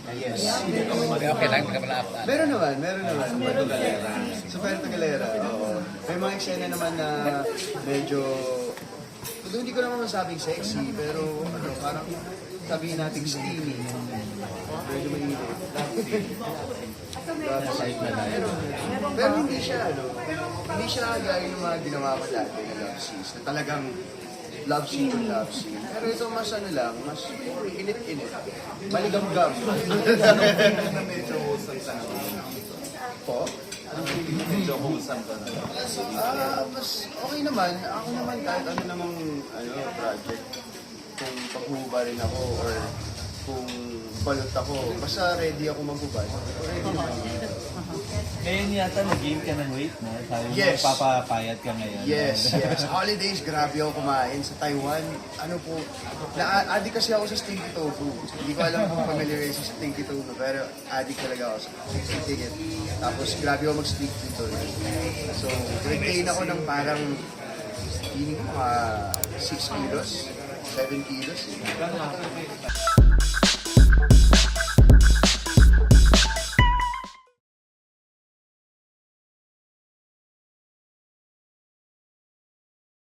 Yes. Okay lang, pagkamalapit. Meron naman. Sa Puerto Galera, oo. May mga eksena naman na medyo, hindi ko naman masabing sexy, pero ano, parang sabihin natin steamy. Medyo mainit. Pero hindi siya gaya ng mga ginawa ko dati na love scenes, na talagang love scene. Pero ito mas ano lang, mas init-init. Maligam-gam. Na medyo wholesome sa Po? medyo wholesome ka na. Mas okay naman. Ako naman kahit ano namang project. Kung paghuba rin ako or kung balot ako, basta ready ako maghubad. Ready naman. Ngayon yata nag-gain ka ng weight, no? Sabi mo, Yes. papapayat ka ngayon. Yes. Holidays, grabe ako kumain sa Taiwan. Ano po, na-addict kasi ako sa stinky tofu. Hindi ko alam kung familiar sa stinky tofu, pero addict talaga ako sa stinky it. Tapos grabe ako mag-stick dito. So, retain ako ng parang, hindi ko 6 kilos, 7 kilos.